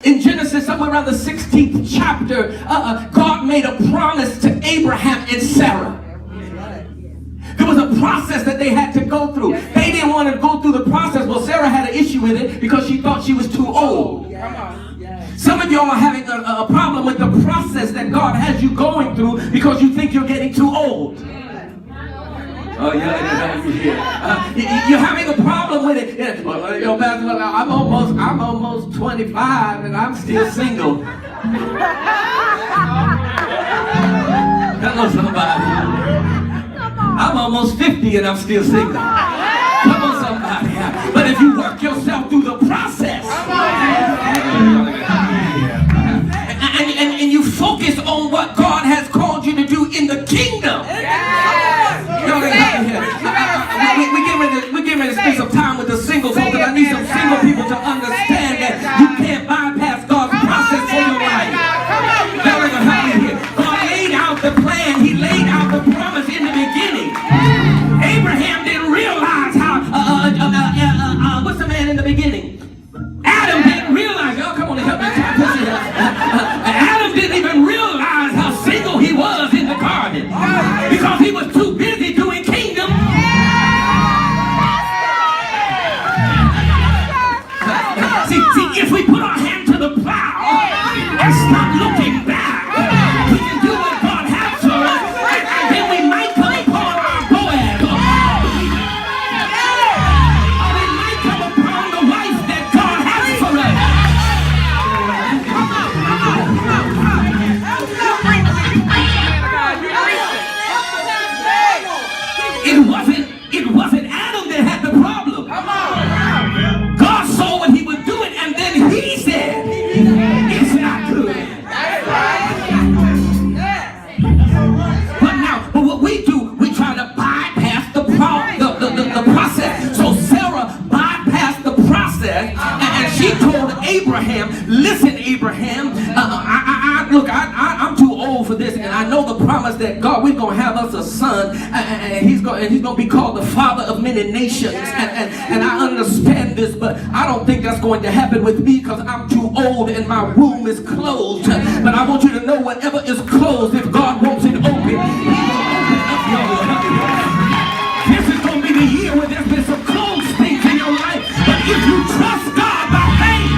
In Genesis, somewhere around the 16th chapter, God made a promise to Abraham and Sarah. There was a process that they had to go through. They didn't want to go through the process. Well, Sarah had an issue with it because she thought she was too old. Some of y'all are having a problem with the process that God has you going through because you think you're getting too old. Oh, yeah, you're having a problem with it. Yeah. Well, yo, Pastor, I'm almost 25 and I'm still single. Hello, somebody. I'm almost 50 and I'm still single. Come on, somebody. But if you work yourself through the process, and you focus on what God has called you to do in the kingdom. We're getting ready to spend some time with the single folks, and I need some single people to understand that you can't bypass God's process for your life. God laid out the plan. He laid out the promise in the beginning. Abraham didn't realize how, what's the man in the beginning? Adam didn't realize, y'all come on and help me. Adam didn't even realize how single he was in the garden because he was too busy doing kingdom. See, if we put our hand to the plow and stop looking back, we can do what God has for us, and then we might come upon our Boaz. Or we might come upon the wife that God has for us. It wasn't Adam that had the problem. God saw what he was doing, and then he said, it's not good. But what we do, we try to bypass the process. So Sarah bypassed the process, and she told Abraham, listen, Abraham, I'm too old for this, and I know the promise that God, we're going to have us a son, and he's going to be called the father of many nations, and I understand this, but I don't think that's going to happen with me because I'm too old and my womb is closed. But I want you to know whatever is closed, if God wants it open, He will open up your life. This is going to be the year where there's been some closed things in your life, but if you trust God by faith,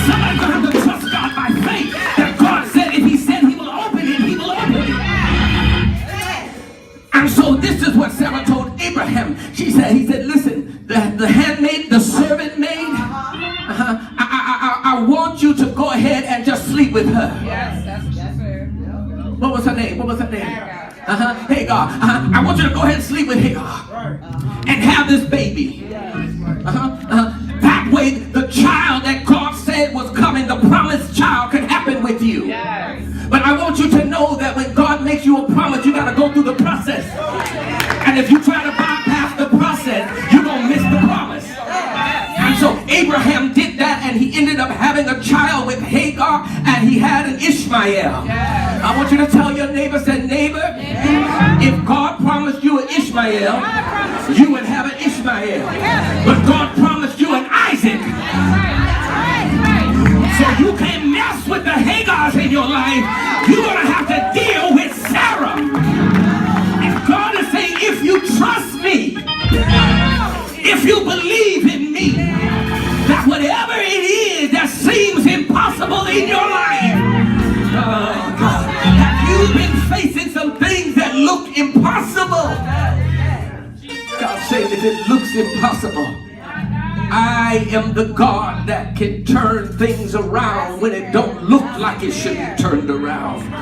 somebody's going to have to trust God by faith that God said if He said He will open it, He will open it. And so this is what Sarah told Abraham. He said, listen, the handmaid, the servant maid, I want you to go ahead and just sleep with her. Yes, that's her. What was her name? Hagar. I want you to go ahead and sleep with Hagar and have this baby. That way, the child that God said was coming, the promised child, could happen with you. Yes. But I want you to know that when God makes you a promise, you got to go through the process. And if you try to bypass the process, you're going to miss the promise. And so Abraham did that, and he ended up having a child with Hagar, and he had an Ishmael. I want you to tell your neighbor, say, neighbor, if God promised you an Ishmael, you would have an Ishmael. But God promised you an Isaac. So you can't mess with the Hagars in your life. You're going to have to deal with Sarah. And God is saying, if you trust me, if you believe in me, that whatever it is that seems impossible in your life, have you been facing some things that look impossible? God said, if it looks impossible, I am the God that can turn things around when it don't look like it should be turned around.